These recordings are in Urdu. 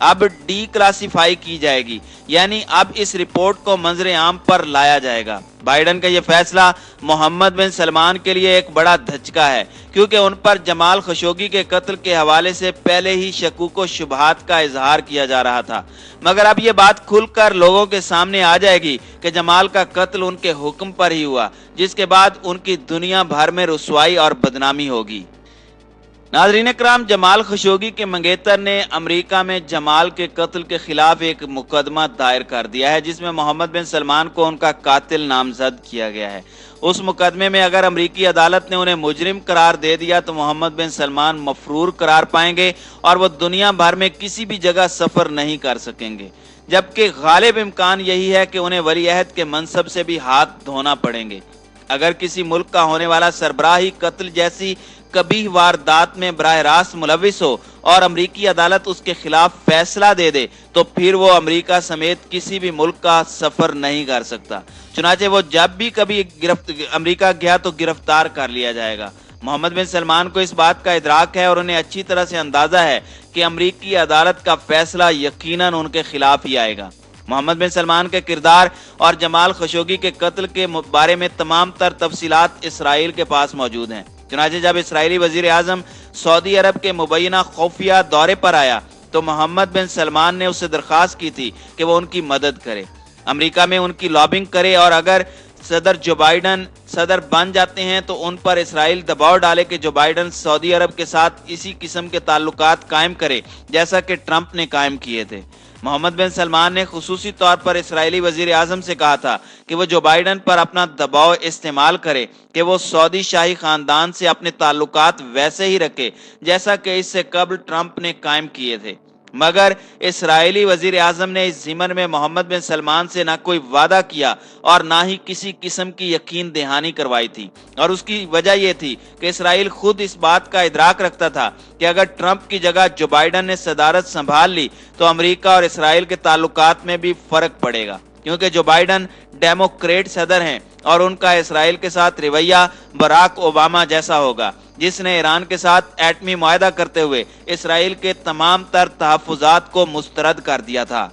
اب ڈی کلاسیفائی کی جائے گی، یعنی اب اس رپورٹ کو منظر عام پر لایا جائے گا۔ بائیڈن کا یہ فیصلہ محمد بن سلمان کے لیے ایک بڑا دھچکا ہے، کیونکہ ان پر جمال خشوگی کے قتل کے حوالے سے پہلے ہی شکوک و شبہات کا اظہار کیا جا رہا تھا، مگر اب یہ بات کھل کر لوگوں کے سامنے آ جائے گی کہ جمال کا قتل ان کے حکم پر ہی ہوا، جس کے بعد ان کی دنیا بھر میں رسوائی اور بدنامی ہوگی۔ ناظرین اکرام، جمال خشوگی کے منگیتر نے امریکہ میں جمال کے قتل کے خلاف ایک مقدمہ دائر کر دیا ہے، جس میں محمد بن سلمان کو ان کا قاتل نامزد کیا گیا ہے۔ اس مقدمے میں اگر امریکی عدالت نے انہیں مجرم قرار دے دیا تو محمد بن سلمان مفرور قرار پائیں گے اور وہ دنیا بھر میں کسی بھی جگہ سفر نہیں کر سکیں گے، جبکہ غالب امکان یہی ہے کہ انہیں ولی عہد کے منصب سے بھی ہاتھ دھونا پڑیں گے۔ اگر کسی ملک کا ہونے والا سربراہی قتل جیسی قبیح واردات میں براہ راست ملوث ہو اور امریکی عدالت اس کے خلاف فیصلہ دے دے تو پھر وہ امریکہ سمیت کسی بھی ملک کا سفر نہیں کر سکتا، چنانچہ وہ جب بھی کبھی امریکہ گیا تو گرفتار کر لیا جائے گا۔ محمد بن سلمان کو اس بات کا ادراک ہے اور انہیں اچھی طرح سے اندازہ ہے کہ امریکی عدالت کا فیصلہ یقیناً ان کے خلاف ہی آئے گا۔ محمد بن سلمان کے کردار اور جمال خشوگی کے قتل کے بارے میں تمام تر تفصیلات اسرائیل کے پاس موجود ہیں۔ چنانچہ جب اسرائیلی وزیر اعظم سعودی عرب کے مبینہ خفیہ دورے پر آیا تو محمد بن سلمان نے اس سے درخواست کی تھی کہ وہ ان کی مدد کرے، امریکہ میں ان کی لابنگ کرے، اور اگر صدر جو بائیڈن صدر بن جاتے ہیں تو ان پر اسرائیل دباؤ ڈالے کہ جو بائیڈن سعودی عرب کے ساتھ اسی قسم کے تعلقات قائم کرے جیسا کہ ٹرمپ نے قائم کیے تھے۔ محمد بن سلمان نے خصوصی طور پر اسرائیلی وزیر اعظم سے کہا تھا کہ وہ جو بائیڈن پر اپنا دباؤ استعمال کرے کہ وہ سعودی شاہی خاندان سے اپنے تعلقات ویسے ہی رکھے جیسا کہ اس سے قبل ٹرمپ نے قائم کیے تھے، مگر اسرائیلی وزیر اعظم نے اس ضمن میں محمد بن سلمان سے نہ کوئی وعدہ کیا اور نہ ہی کسی قسم کی یقین دہانی کروائی تھی، اور اس کی وجہ یہ تھی کہ اسرائیل خود اس بات کا ادراک رکھتا تھا کہ اگر ٹرمپ کی جگہ جو بائیڈن نے صدارت سنبھال لی تو امریکہ اور اسرائیل کے تعلقات میں بھی فرق پڑے گا، کیونکہ جو بائیڈن ڈیموکریٹ صدر ہیں اور ان کا اسرائیل کے ساتھ رویہ براک اوباما جیسا ہوگا، جس نے ایران کے ساتھ ایٹمی معاہدہ کرتے ہوئے اسرائیل کے تمام تر تحفظات کو مسترد کر دیا تھا۔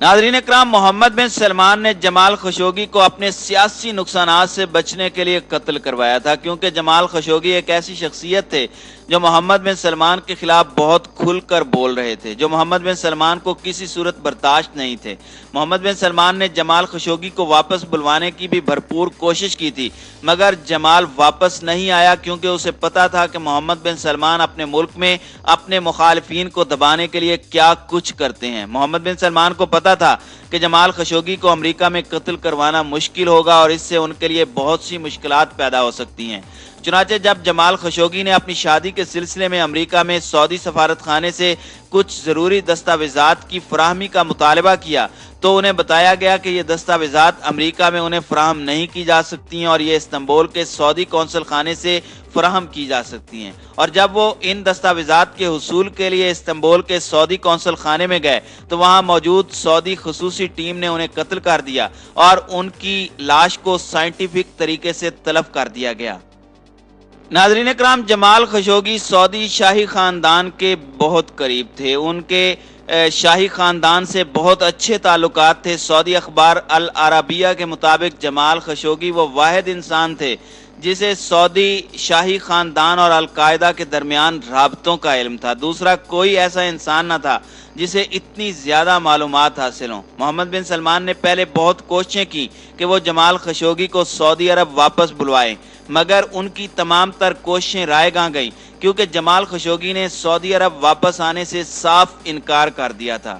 ناظرین اکرام، محمد بن سلمان نے جمال خشوگی کو اپنے سیاسی نقصانات سے بچنے کے لیے قتل کروایا تھا، کیونکہ جمال خشوگی ایک ایسی شخصیت تھے جو محمد بن سلمان کے خلاف بہت کھل کر بول رہے تھے، جو محمد بن سلمان کو کسی صورت برداشت نہیں تھے۔ محمد بن سلمان نے جمال خشوگی کو واپس بلوانے کی بھی بھرپور کوشش کی تھی، مگر جمال واپس نہیں آیا، کیونکہ اسے پتا تھا کہ محمد بن سلمان اپنے ملک میں اپنے مخالفین کو دبانے کے لیے کیا کچھ کرتے ہیں۔ محمد بن سلمان کو پتا تھا کہ جمال خشوگی کو امریکہ میں قتل کروانا مشکل ہوگا اور اس سے ان کے لیے بہت سی مشکلات پیدا ہو سکتی ہیں۔ چنانچہ جب جمال خشوگی نے اپنی شادی کے سلسلے میں امریکہ میں سعودی سفارت خانے سے کچھ ضروری دستاویزات کی فراہمی کا مطالبہ کیا تو انہیں بتایا گیا کہ یہ دستاویزات امریکہ میں انہیں فراہم نہیں کی جا سکتی ہیں اور یہ استنبول کے سعودی قونصل خانے سے فراہم کی جا سکتی ہیں، اور جب وہ ان دستاویزات کے حصول کے لیے استنبول کے سعودی قونصل خانے میں گئے تو وہاں موجود سعودی خصوصی ٹیم نے انہیں قتل کر دیا اور ان کی لاش کو سائنٹیفک طریقے سے تلف کر دیا گیا۔ ناظرین اکرام، جمال خشوگی سعودی شاہی خاندان کے بہت قریب تھے، ان کے شاہی خاندان سے بہت اچھے تعلقات تھے۔ سعودی اخبار العربیہ کے مطابق جمال خشوگی وہ واحد انسان تھے جسے سعودی شاہی خاندان اور القاعدہ کے درمیان رابطوں کا علم تھا۔ دوسرا کوئی ایسا انسان نہ تھا جسے اتنی زیادہ معلومات حاصل ہوں۔ محمد بن سلمان نے پہلے بہت کوششیں کی کہ وہ جمال خشوگی کو سعودی عرب واپس بلوائیں، مگر ان کی تمام تر کوششیں رائے گاں گئیں، کیونکہ جمال خشوگی نے سعودی عرب واپس آنے سے صاف انکار کر دیا تھا۔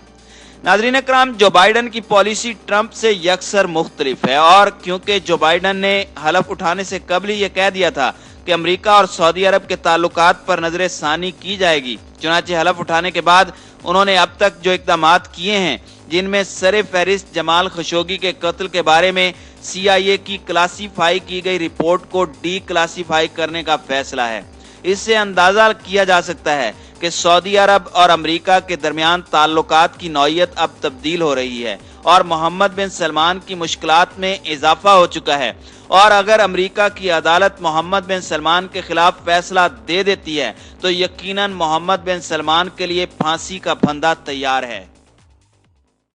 ناظرین اکرام، جو بائیڈن کی پالیسی ٹرمپ سے یکسر مختلف ہے، اور کیونکہ جو بائیڈن نے حلف اٹھانے سے قبل ہی یہ کہہ دیا تھا کہ امریکہ اور سعودی عرب کے تعلقات پر نظر ثانی کی جائے گی، چنانچہ حلف اٹھانے کے بعد انہوں نے اب تک جو اقدامات کیے ہیں، جن میں سر فہرست جمال خشوگی کے قتل کے بارے میں CIA کی کلاسیفائی کی گئی رپورٹ کو ڈی کلاسیفائی کرنے کا فیصلہ ہے، اس سے اندازہ کیا جا سکتا ہے کہ سعودی عرب اور امریکہ کے درمیان تعلقات کی نوعیت اب تبدیل ہو رہی ہے اور محمد بن سلمان کی مشکلات میں اضافہ ہو چکا ہے، اور اگر امریکہ کی عدالت محمد بن سلمان کے خلاف فیصلہ دے دیتی ہے تو یقیناً محمد بن سلمان کے لیے پھانسی کا پھندا تیار ہے۔